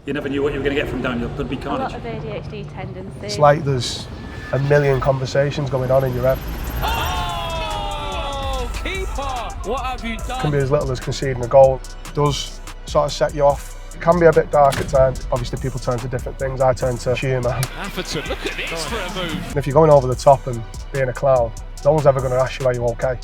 You never knew what you were going to get from Daniel. Could be carnage. A lot of ADHD tendencies. It's like there's a million conversations going on in your head. Oh, keeper! What have you done? It can be as little as conceding a goal. It does sort of set you off. It can be a bit dark at times. Obviously, people turn to different things. I turn to humour. Atherton, look at this for a move. And if you're going over the top and being a clown, no one's ever going to ask you, are you okay?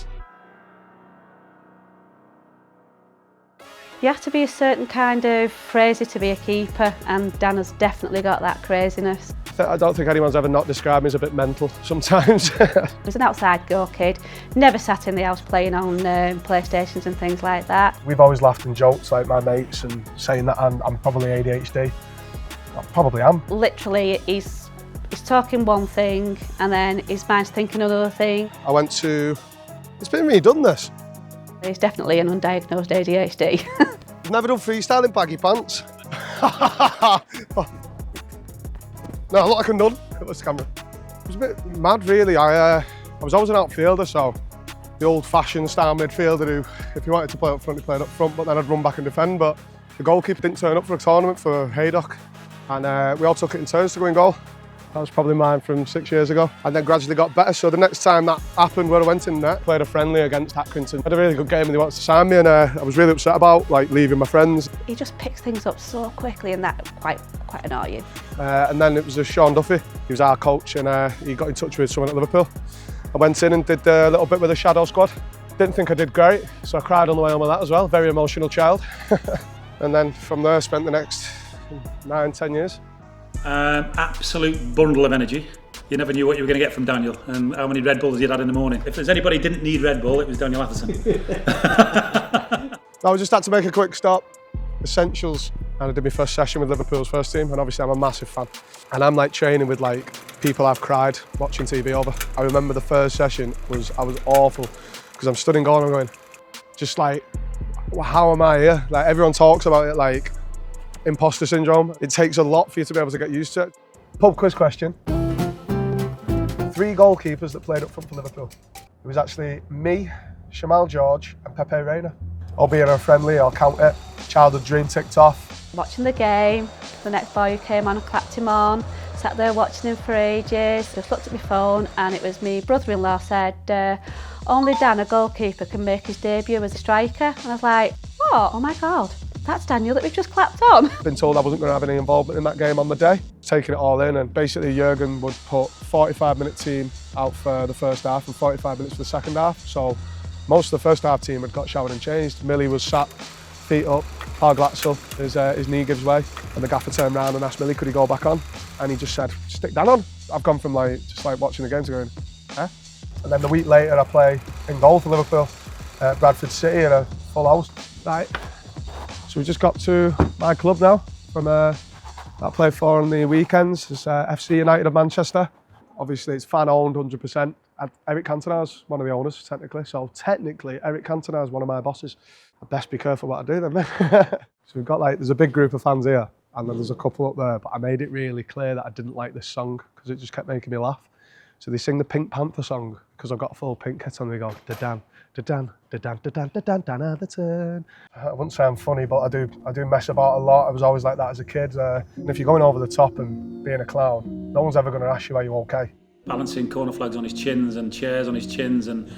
You have to be a certain kind of crazy to be a keeper, and Dan has definitely got that craziness. I don't think anyone's ever not described me as a bit mental sometimes. He was an outside go kid, never sat in the house playing on PlayStations and things like that. We've always laughed and joked, like my mates, and saying that I'm probably ADHD. I probably am. Literally, he's talking one thing and then his mind's thinking another thing. I went to... It's been redone, this. He's definitely an undiagnosed ADHD. I've never done freestyle in baggy pants. No, I look like a nun. Look at this camera. It was a bit mad, really. I was always an outfielder, so the old-fashioned style midfielder who, if you wanted to play up front, you played up front, but then I'd run back and defend. But the goalkeeper didn't turn up for a tournament for Haydock, and we all took it in turns to go in goal. That was probably mine from 6 years ago, and then gradually got better. So the next time that happened, where I went in net, played a friendly against Accrington. I had a really good game and they wanted to sign me, and I was really upset about leaving my friends. He just picks things up so quickly, and that quite annoying. And then it was Sean Duffy. He was our coach, and he got in touch with someone at Liverpool. I went in and did a little bit with the shadow squad. Didn't think I did great, so I cried on the way home with that as well. Very emotional child. And then from there, spent the next 9-10 years. Absolute bundle of energy. You never knew what you were going to get from Daniel and how many Red Bulls you'd had in the morning. If there's anybody who didn't need Red Bull, it was Daniel Atherton. I just had to make a quick stop. Essentials, and I did my first session with Liverpool's first team, and obviously I'm a massive fan. And I'm training with people I've cried watching TV over. I remember the first session I was awful because I'm stood in goal and I'm going, just how am I here? Everyone talks about it imposter syndrome. It takes a lot for you to be able to get used to it. Pub quiz question. 3 goalkeepers that played up front for Liverpool. It was actually me, Shamal George and Pepe Reina. All being a friendly, I'll count it. Childhood dream ticked off. Watching the game, the next boy who came on and clapped him on, sat there watching him for ages, just looked at my phone and it was my brother-in-law said, only Dan, a goalkeeper, can make his debut as a striker. And I was like, oh my God. That's Daniel that we've just clapped on. Been told I wasn't going to have any involvement in that game on the day. Taking it all in, and basically Jurgen would put 45-minute team out for the first half and 45 minutes for the second half. So most of the first half team had got showered and changed. Millie was sat, feet up, Parglatzel, his knee gives way, and the gaffer turned around and asked Millie could he go back on, and he just said, stick Dan on. I've gone from just watching the game to going, eh? And then the week later I play in goal for Liverpool, Bradford City in a full house. Right. So we just got to my club now, from that I play for on the weekends. It's FC United of Manchester. Obviously it's fan owned 100%. Eric Cantona's one of the owners technically, so technically Eric Cantona is one of my bosses. I'd best be careful what I do then. So we've got there's a big group of fans here, and then there's a couple up there, but I made it really clear that I didn't like this song because it just kept making me laugh. So they sing the Pink Panther song because I've got a full pink kit on and they go, da-dan, da-dan, da-dan, da-dan, da-dan, Dan Atherton. I wouldn't say I'm funny, but I do mess about a lot. I was always like that as a kid. And if you're going over the top and being a clown, no one's ever going to ask you, are you okay? Balancing corner flags on his chins and chairs on his chins and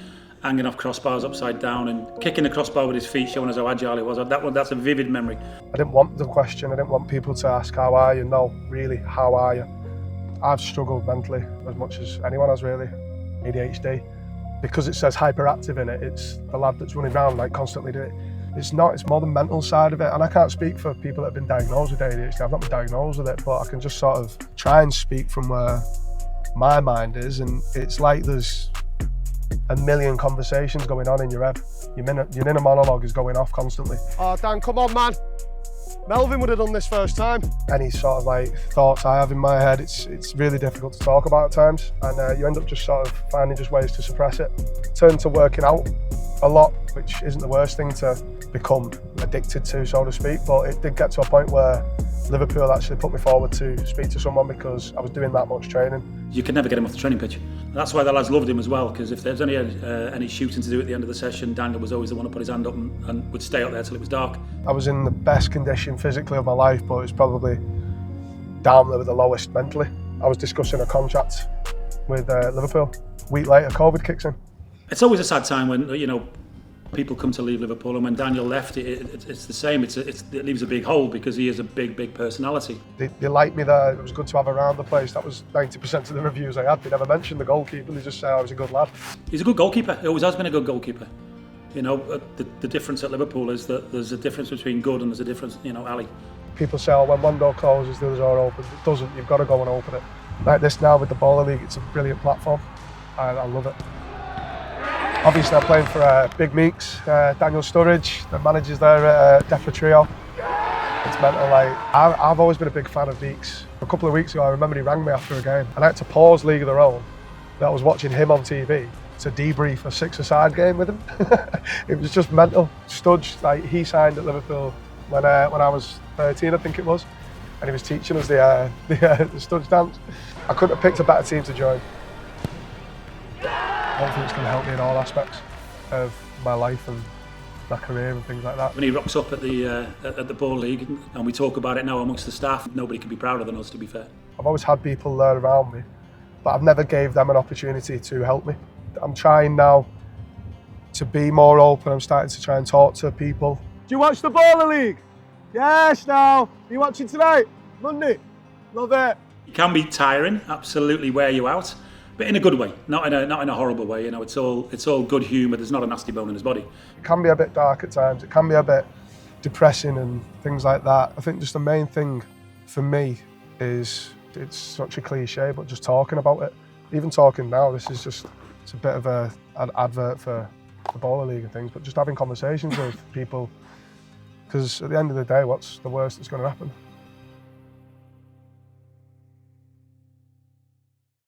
hanging off crossbars upside down and kicking the crossbar with his feet, showing us how agile he was. That's a vivid memory. I didn't want the question. I didn't want people to ask, how are you? No, really, how are you? I've struggled mentally as much as anyone has, really. ADHD. Because it says hyperactive in it, it's the lad that's running around constantly doing it. It's not, it's more the mental side of it. And I can't speak for people that have been diagnosed with ADHD. I've not been diagnosed with it, but I can just sort of try and speak from where my mind is. And it's like there's a million conversations going on in your head. Your inner monologue is going off constantly. Oh, Dan, come on, man. Melvin would have done this first time. Any sort of thoughts I have in my head, it's really difficult to talk about at times, and you end up just sort of finding just ways to suppress it. Turn to working out a lot, which isn't the worst thing to become addicted to, so to speak, but it did get to a point where Liverpool actually put me forward to speak to someone because I was doing that much training. You could never get him off the training pitch. That's why the lads loved him as well, because if there was any shooting to do at the end of the session, Daniel was always the one to put his hand up and would stay up there till it was dark. I was in the best condition physically of my life, but it was probably down there with the lowest mentally. I was discussing a contract with Liverpool. A week later, COVID kicks in. It's always a sad time when, you know, people come to leave Liverpool, and when Daniel left, it's the same. It leaves a big hole because he is a big personality. They liked me there. It was good to have around the place. That was 90% of the reviews I had. They never mentioned the goalkeeper. They just said I was a good lad. He's a good goalkeeper. He always has been a good goalkeeper. You know, the difference at Liverpool is that there's a difference between good and there's a difference, you know, Ali. People say, oh, when one door closes, the other door opens. It doesn't. You've got to go and open it. Like this now with the Baller League, it's a brilliant platform. I love it. Obviously, I'm playing for Big Meeks, Daniel Sturridge, the manager's there at Defra Trio. It's mental. Like I've always been a big fan of Meeks. A couple of weeks ago, I remember he rang me after a game, and I had to pause League of Their Own. I was watching him on TV to debrief a six-a-side game with him. It was just mental. Studge, like he signed at Liverpool when I was 13, I think it was, and he was teaching us the Studge dance. I couldn't have picked a better team to join. Hopefully it's going to help me in all aspects of my life and my career and things like that. When he rocks up at the Ball League, and we talk about it now amongst the staff, nobody can be prouder than us, to be fair. I've always had people there around me, but I've never gave them an opportunity to help me. I'm trying now to be more open. I'm starting to try and talk to people. Do you watch the Baller League? Yes, now. Are you watching tonight? Monday? Love it. It can be tiring, absolutely wear you out. But in a good way, not in a horrible way. You know, it's all good humour. There's not a nasty bone in his body. It can be a bit dark at times. It can be a bit depressing and things like that. I think just the main thing for me is, it's such a cliche, but just talking about it. Even talking now, it's a bit of an advert for the Baller League and things, but just having conversations with people, because at the end of the day, what's the worst that's going to happen?